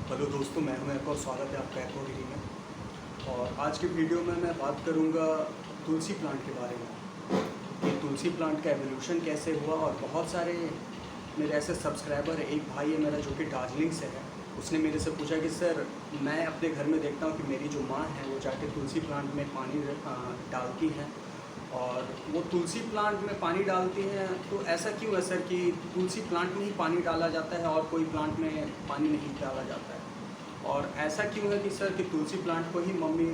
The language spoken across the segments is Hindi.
हेलो दोस्तों, मैं हूं एक और स्वागत है आपका एक्वागिरी में। और आज की वीडियो में मैं बात करूंगा तुलसी प्लांट के बारे में कि तुलसी प्लांट का एवोल्यूशन कैसे हुआ। और बहुत सारे मेरे ऐसे सब्सक्राइबर, एक भाई है मेरा जो कि दार्जिलिंग से है, उसने मेरे से पूछा कि सर, मैं अपने घर में देखता हूँ कि मेरी जो माँ है वो जाके तुलसी प्लांट में पानी डालती हैं, और वो तुलसी प्लांट में पानी डालती हैं, तो ऐसा क्यों है सर कि तुलसी प्लांट में ही पानी डाला जाता है और कोई प्लांट में पानी नहीं डाला जाता है? और ऐसा क्यों है कि सर कि तुलसी प्लांट को ही मम्मी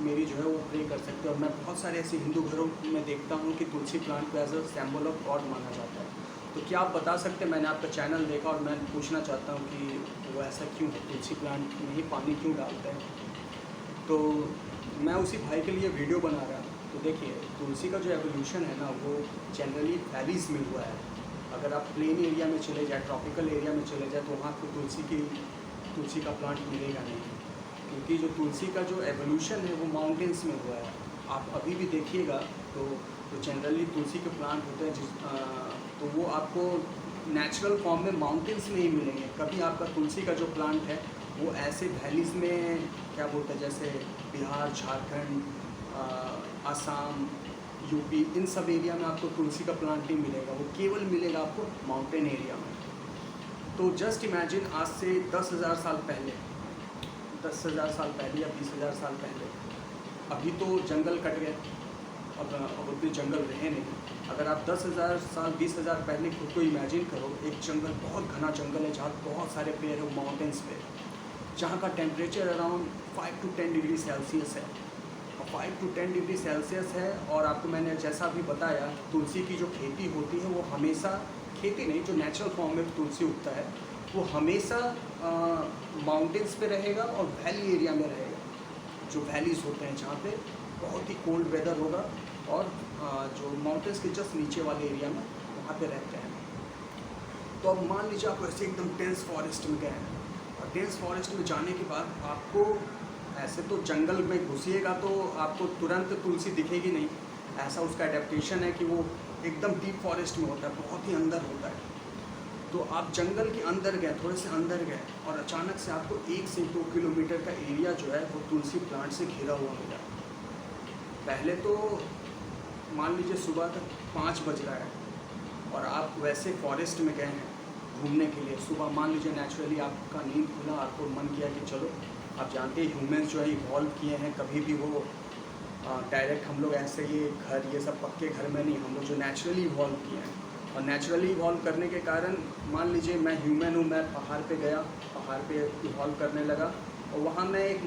मेरी जो है वो प्रे कर सकते हैं? और मैं बहुत सारे ऐसे हिंदू घरों में देखता हूँ कि तुलसी प्लांट को as a symbol of God माना जाता है। तो क्या आप बता सकते हैं? मैंने आपका चैनल देखा और मैं पूछना चाहता हूँ कि वो ऐसा क्यों है, तुलसी प्लांट में ही पानी क्यों डालते हैं? तो मैं उसी भाई के लिए वीडियो बना रहा हूँ। तो देखिए, तुलसी का जो एवोल्यूशन है ना, वो जनरली वैलीज़ में हुआ है। अगर आप प्लेन एरिया में चले जाए, ट्रॉपिकल एरिया में चले जाए, तो वहाँ आपको तुलसी का प्लांट मिलेगा नहीं, क्योंकि जो तुलसी का जो एवोल्यूशन है वो माउंटेन्स में हुआ है। आप अभी भी देखिएगा तो जो जनरली तुलसी के प्लांट होते हैं तो वो आपको नेचुरल फॉर्म में माउंटेन्स में ही मिलेंगे। कभी आपका तुलसी का जो प्लांट है वो ऐसे वैलीज़ में, क्या बोलते हैं, जैसे बिहार, झारखंड, असम, यूपी, इन सब एरिया में आपको तुलसी का प्लांट नहीं मिलेगा। वो केवल मिलेगा आपको माउंटेन एरिया में। तो जस्ट इमेजिन, आज से 10,000 साल पहले, 10,000 साल पहले या 20,000 साल पहले, अभी तो जंगल कट गए, अब उतने जंगल रहे नहीं। अगर आप 10,000 साल, 20,000 पहले खुद को इमेजिन करो, एक जंगल, बहुत घना जंगल है जहाँ बहुत सारे पेड़ हैं माउंटेन्स पे, जहाँ का temperature around 5 to 10 degree Celsius है। 5 to 10 डिग्री सेल्सियस है। और आपको मैंने जैसा भी बताया, तुलसी की जो खेती होती है वो हमेशा, खेती नहीं, जो नेचुरल फॉर्म में तुलसी उगता है वो हमेशा माउंटेन्स पे रहेगा और वैली एरिया में रहेगा। जो वैलीज़ होते हैं जहाँ पे बहुत ही कोल्ड वेदर होगा, और जो माउंटेन्स के जस्ट नीचे वाले एरिया में वहाँ पे रहते हैं। तो अब मान लीजिए आप ऐसे एकदम डेंस फॉरेस्ट में गए हैं, और डेंस फॉरेस्ट में जाने के बाद आपको, ऐसे तो जंगल में घुसिएगा तो आपको तुरंत तुलसी दिखेगी नहीं, ऐसा उसका एडेप्टेशन है कि वो एकदम डीप फॉरेस्ट में होता है, बहुत ही अंदर होता है। तो आप जंगल के अंदर गए, थोड़े से अंदर गए, और अचानक से आपको 1 से 2 किलोमीटर का एरिया जो है वो तुलसी प्लांट से घिरा हुआ मिला। पहले तो मान लीजिए सुबह तक 5 बज रहा है और आप वैसे फॉरेस्ट में गए हैं घूमने के लिए। सुबह मान लीजिए नेचुरली आपका नींद खुला, आपको मन किया कि चलो, आप जानते हैं ह्यूमंस जो है इवॉल्व किए हैं, कभी भी वो डायरेक्ट हम लोग ऐसे ये सब पक्के घर में नहीं, हम लोग जो नेचुरली इवॉल्व किए हैं। और नेचुरली इवॉल्व करने के कारण, मान लीजिए मैं ह्यूमन हूँ, मैं पहाड़ पे गया, पहाड़ पे इवॉल्व करने लगा, और वहाँ मैं एक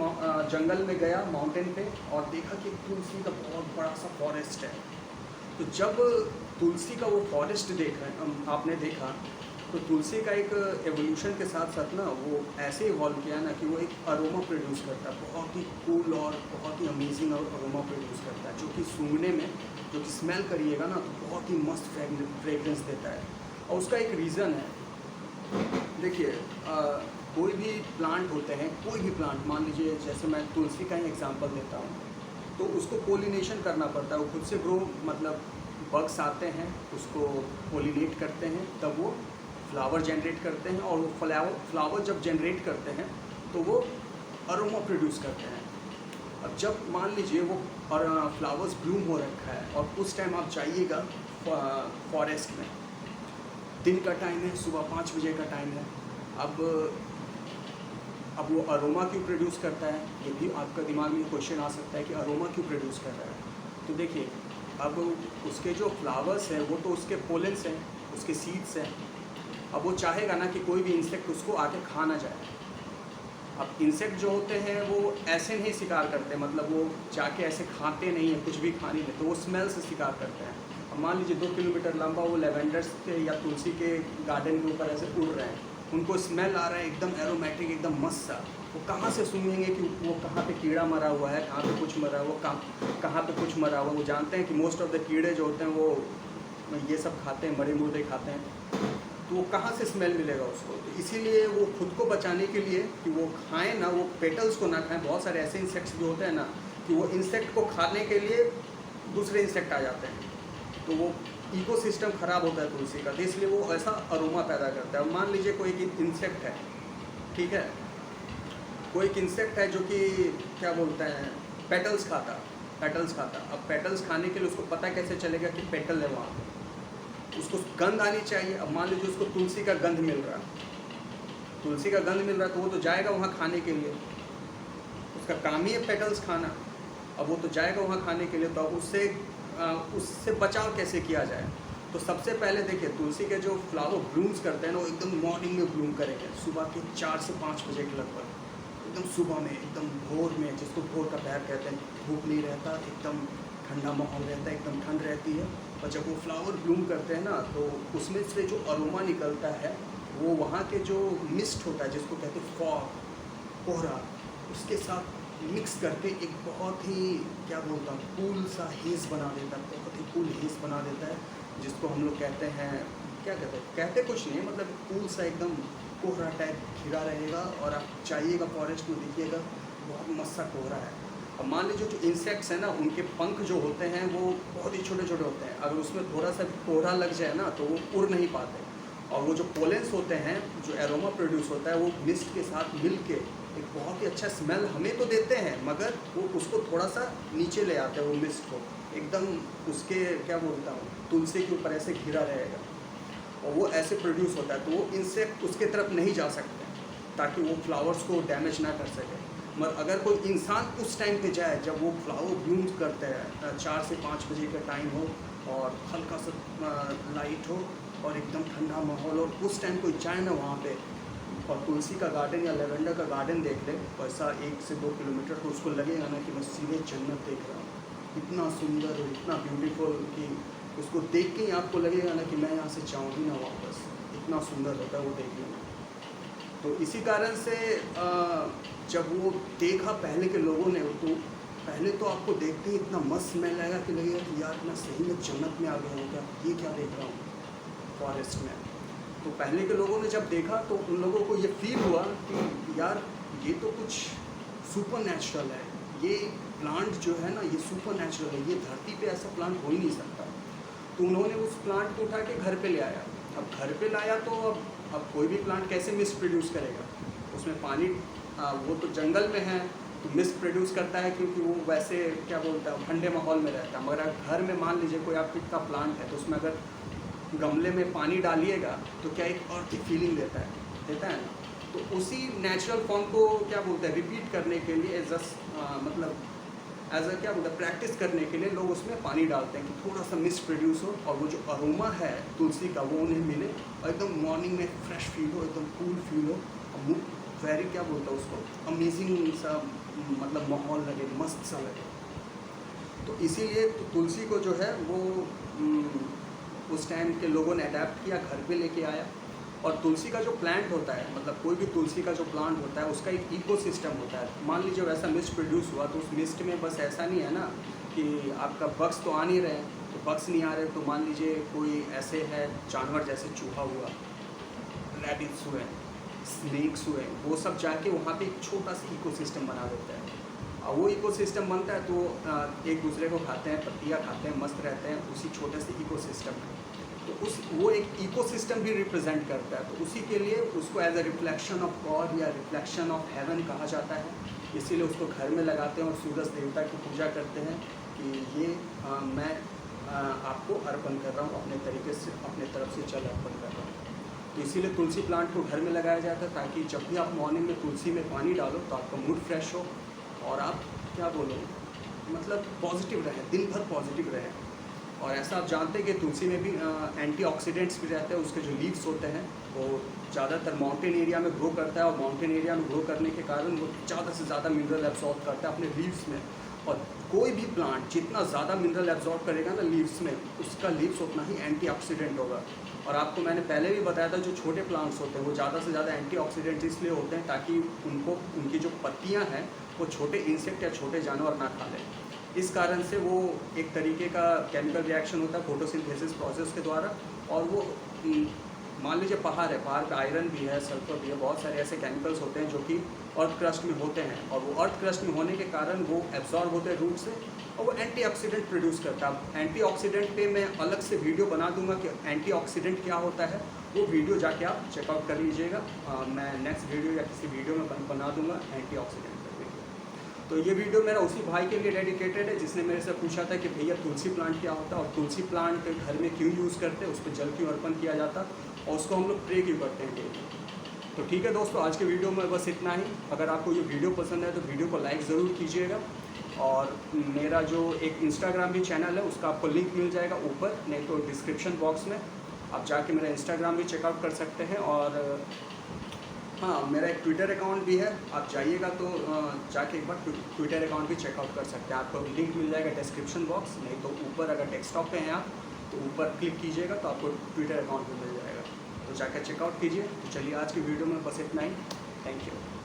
जंगल में गया, माउंटेन पे, और देखा कि तुलसी का बहुत बड़ा सा फॉरेस्ट है। तो जब तुलसी का वो फॉरेस्ट आपने देखा, तो तुलसी का एक एवोल्यूशन के साथ साथ ना वो ऐसे इवॉल्व किया ना कि वो एक अरोमा प्रोड्यूस करता है, बहुत ही कूल और बहुत ही अमेजिंग अरोमा प्रोड्यूस करता है, जो कि सूंघने में, जो कि स्मेल करिएगा ना तो बहुत ही मस्त फ्रेगरेंस देता है। और उसका एक रीज़न है। देखिए, कोई भी प्लांट होते हैं, कोई भी प्लांट, मान लीजिए जैसे मैं तुलसी का ही एग्जांपल देता हूँ, तो उसको पोलिनेशन करना पड़ता है। वो खुद से ग्रो, मतलब बग्स आते हैं, उसको पोलिनेट करते हैं, तब वो फ्लावर जनरेट करते हैं, और वो फ्लावर जब जनरेट करते हैं तो वो अरोमा प्रोड्यूस करते हैं। अब जब मान लीजिए वो फ्लावर्स ब्लूम हो रखा है, और उस टाइम आप जाइएगा फॉरेस्ट में, दिन का टाइम है, सुबह 5 बजे का टाइम है। अब वो अरोमा क्यों प्रोड्यूस करता है, ये भी आपका दिमाग में क्वेश्चन आ सकता है कि अरोमा क्यों प्रोड्यूस कर रहा है। तो देखिए, अब उसके जो फ्लावर्स हैं वो तो उसके पोलेंस हैं, उसके सीड्स हैं। अब वो चाहेगा ना कि कोई भी इंसेक्ट उसको आके खा ना जाए। अब इंसेक्ट जो होते हैं वो ऐसे नहीं शिकार करते, मतलब वो जाके ऐसे खाते नहीं हैं, कुछ भी खा नहीं लेते, वो स्मेल से शिकार करते हैं। अब मान लीजिए 2 किलोमीटर लंबा वो लेवेंडर्स के या तुलसी के गार्डन के ऊपर ऐसे उड़ रहे हैं, उनको स्मेल आ रहा है एकदम एरोमेटिक, एकदम मस्त सा। वो कहाँ से सूंघेंगे कि वो कहाँ पे कीड़ा मरा हुआ है, कहाँ पे कुछ मरा हुआ, कहाँ पे कुछ मरा हुआ। वो जानते हैं कि मोस्ट ऑफ द कीड़े जो होते हैं वो ये सब खाते हैं, मरे मुर्दे खाते हैं, तो वो कहाँ से स्मेल मिलेगा उसको। तो इसीलिए वो खुद को बचाने के लिए कि वो खाएं ना, वो पेटल्स को ना खाएं। बहुत सारे ऐसे इंसेक्ट्स भी होते हैं ना कि वो इंसेक्ट को खाने के लिए दूसरे इंसेक्ट आ जाते हैं, तो वो इकोसिस्टम ख़राब होता है तुलसी का, तो इसलिए वो ऐसा अरोमा पैदा करता है। मान लीजिए कोई इंसेक्ट है, ठीक है, कोई एक इंसेक्ट है जो कि क्या बोलते हैं पेटल्स खाता। अब पेटल्स खाने के लिए उसको पता कैसे चलेगा कि पेटल है वहाँ पे, उसको गंध आनी चाहिए। अब मान लीजिए उसको तुलसी का गंध मिल रहा है, तो वो तो जाएगा वहाँ खाने के लिए, उसका काम ही है पेटल्स खाना। अब वो तो जाएगा वहाँ खाने के लिए, तो अब उससे बचाव कैसे किया जाए। तो सबसे पहले देखिए, तुलसी के जो फ्लावर ब्लूम्स करते हैं ना, वो एकदम मॉर्निंग में ब्लूम करेंगे, सुबह के 4 से 5 बजे के लगभग, एकदम सुबह में, एकदम भोर में, जिसको भोर का पहर कहते हैं। धूप नहीं रहता, एकदम ठंडा माहौल रहता है, एकदम ठंड रहती है। और जब वो फ्लावर ब्लूम करते हैं ना, तो उसमें से जो अरोमा निकलता है, वो वहाँ के जो मिस्ट होता है, जिसको कहते हैं फॉग, कोहरा, उसके साथ मिक्स करके एक बहुत ही क्या बोलता हूँ कूल सा हेज़ बना देता है, बहुत ही कूल हेज़ बना देता है, जिसको हम लोग कहते हैं, क्या कहते कुछ नहीं है, मतलब कूल सा एकदम कोहरा टाइप घिरा रहेगा। और आप जाइएगा फॉरेस्ट में, देखिएगा बहुत मस्त सा कोहरा है। अब मान लीजिए जो इंसेक्ट्स हैं ना, उनके पंख जो होते हैं वो बहुत ही छोटे छोटे होते हैं, अगर उसमें थोड़ा सा कोहरा लग जाए ना, तो वो उड़ नहीं पाते। और वो जो पोलेंस होते हैं, जो एरोमा प्रोड्यूस होता है, वो मिस्ट के साथ मिल के एक बहुत ही अच्छा स्मेल हमें तो देते हैं, मगर वो उसको थोड़ा सा नीचे ले आते हैं, वो मिस्ट को एकदम उसके क्या बोलता हूँ तुलसी के ऊपर ऐसे घिरा रहेगा, और वो ऐसे प्रोड्यूस होता है। तो वो इंसेक्ट उसके तरफ नहीं जा सकते, ताकि वो फ्लावर्स को डैमेज ना कर सके। मगर अगर कोई इंसान उस टाइम पे जाए जब वो फ्लावर ब्लूम करते हैं, 4 से 5 बजे का टाइम हो और हल्का सा लाइट हो और एकदम ठंडा माहौल, और उस टाइम कोई जाए ना वहाँ पे और तुलसी का गार्डन या लेवेंडर का गार्डन देख ले, वैसा 1 से 2 किलोमीटर, तो उसको लगेगा ना कि मैं सीधे जन्नत देख रहा हूँ। इतना सुंदर और इतना ब्यूटीफुल कि उसको देख के ही आपको लगेगा ना कि मैं यहाँ से जाऊँ ही ना वापस, इतना सुंदर होता है वो देखने में। तो इसी कारण से जब वो देखा पहले के लोगों ने, तो पहले तो आपको देखते ही इतना मस्त स्मेल आएगा कि लगेगा कि यार मैं सही में जन्नत में आ गया हूँ क्या, ये क्या देख रहा हूँ फॉरेस्ट में। तो पहले के लोगों ने जब देखा तो उन लोगों को ये फील हुआ कि यार ये तो कुछ सुपर नेचुरल है, ये प्लांट जो है ना, ये सुपर नेचुरल है, ये धरती पे ऐसा प्लांट हो ही नहीं सकता। तो उन्होंने उस प्लांट को उठा के घर पे ले आया। अब घर पे लाया तो अब कोई भी प्लांट कैसे मिस्ट प्रोड्यूस करेगा, उसमें पानी, वो तो जंगल में है तो मिस्ट प्रोड्यूस करता है, क्योंकि वो वैसे क्या बोलता है ठंडे माहौल में रहता है। मगर घर में मान लीजिए कोई आपका प्लांट है, तो उसमें अगर गमले में पानी डालिएगा तो क्या एक अर्थी फीलिंग देता है ना। तो उसी नेचुरल फॉर्म को क्या बोलते हैं रिपीट करने के लिए मतलब एज अ क्या बोलते हैं प्रैक्टिस करने के लिए लोग उसमें पानी डालते हैं कि थोड़ा सा मिस्ट प्रोड्यूस हो और वो जो अरोमा है तुलसी का वो उन्हें मिले, और एकदम मॉर्निंग में फ्रेश फील हो, एकदम कूल फील हो, और वेरी क्या बोलता है उसको अमेजिंग सा मतलब माहौल लगे, मस्त सा लगे। तो इसीलिए तो तुलसी को जो है वो उस टाइम के लोगों ने अडेप्ट किया, घर पे लेके आया। और तुलसी का जो प्लांट होता है, मतलब कोई भी तुलसी का जो प्लांट होता है, उसका एक इकोसिस्टम होता है। मान लीजिए वैसा मिस्ट प्रोड्यूस हुआ, तो उस मिस्ट में बस ऐसा नहीं है ना कि आपका बग्स तो आ नहीं रहे, तो बग्स नहीं आ रहे, तो मान लीजिए कोई ऐसे है जानवर जैसे चूहा हुआ, रैबिट्स हुए, स्नेक्स हुए, वो सब जाके वहाँ पे एक छोटा सा इकोसिस्टम बना देता है। और वो इकोसिस्टम बनता है तो एक दूसरे को खाते हैं, पत्तियाँ खाते हैं, मस्त रहते हैं उसी छोटे से इकोसिस्टम में। तो वो एक इकोसिस्टम भी रिप्रेजेंट करता है। तो उसी के लिए उसको as a reflection of God या रिफ्लेक्शन ऑफ हेवन कहा जाता है। इसीलिए उसको घर में लगाते हैं और सूरज देवता की पूजा करते हैं कि ये मैं आपको अर्पण कर रहा हूँ, अपने तरीके से अपने तरफ से जल अर्पण कर रहा हूँ। तो इसीलिए तुलसी प्लांट को घर में लगाया जाता है, ताकि जब भी आप मॉर्निंग में तुलसी में पानी डालो तो आपका मूड फ्रेश हो और आप क्या बोलो मतलब पॉजिटिव रहें, दिन भर पॉजिटिव रहें। और ऐसा आप जानते हैं कि तुलसी में भी एंटीऑक्सीडेंट्स भी रहते हैं। उसके जो लीव्स होते हैं वो ज़्यादातर माउंटेन एरिया में ग्रो करता है, और माउंटेन एरिया में ग्रो करने के कारण वो ज़्यादा से ज़्यादा मिनरल एब्जॉर्ब करता है अपने लीव्स में। और कोई भी प्लांट जितना ज़्यादा मिनरल एब्जॉर्ब करेगा ना लीव्स में, उसका लीव्स उतना ही एंटीऑक्सीडेंट होगा। और आपको मैंने पहले भी बताया था, जो छोटे प्लांट्स होते हैं वो ज़्यादा से ज़्यादा एंटीऑक्सीडेंट्स इसलिए होते हैं ताकि उनकी जो पत्तियाँ हैं वो छोटे इंसेक्ट या छोटे जानवर ना खा लें। इस कारण से वो एक तरीके का केमिकल रिएक्शन होता है फोटोसिंथेसिस प्रोसेस के द्वारा। और वो मान लीजिए पहाड़ है, पहाड़ पे आयरन भी है, सल्फर भी है, बहुत सारे ऐसे केमिकल्स होते हैं जो कि अर्थ क्रस्ट में होते हैं, और वो अर्थ क्रस्ट में होने के कारण वो एब्जॉर्ब होते हैं रूट से, और वो एंटीऑक्सीडेंट प्रोड्यूस करता है। एंटीऑक्सीडेंट पे मैं अलग से वीडियो बना दूंगा कि एंटीऑक्सीडेंट क्या होता है वो वीडियो जाके आप चेकआउट कर लीजिएगा। मैं नेक्स्ट वीडियो या किसी वीडियो में बना दूंगा एंटीऑक्सीडेंट का वीडियो। तो ये वीडियो मेरा उसी भाई के लिए डेडिकेटेड है जिसने मेरे से पूछा था कि भैया तुलसी प्लांट क्या होता है और तुलसी प्लांट घर में क्यों यूज़ करते हैं, उस पर जल क्यों अर्पण किया जाता और उसको हम लोग प्रे क्यों करते हैं डेली। तो ठीक है दोस्तों, आज के वीडियो में बस इतना ही। अगर आपको ये वीडियो पसंद है तो वीडियो को लाइक ज़रूर कीजिएगा और मेरा जो एक इंस्टाग्राम भी चैनल है उसका आपको लिंक मिल जाएगा ऊपर, नहीं तो डिस्क्रिप्शन बॉक्स में आप जाके मेरा इंस्टाग्राम भी चेकआउट कर सकते हैं। और हाँ, मेरा एक ट्विटर अकाउंट भी है, आप जाइएगा तो जाके एक बार ट्विटर अकाउंट भी चेकआउट कर सकते हैं। आपको लिंक मिल जाएगा डिस्क्रिप्शन बॉक्स, नहीं तो ऊपर अगर डेस्कटॉप पे हैं आप तो ऊपर क्लिक कीजिएगा तो आपको ट्विटर अकाउंट भी मिल जाएगा, तो जाकर चेकआउट कीजिए। तो चलिए आज की वीडियो में बस इतना ही। Thank you.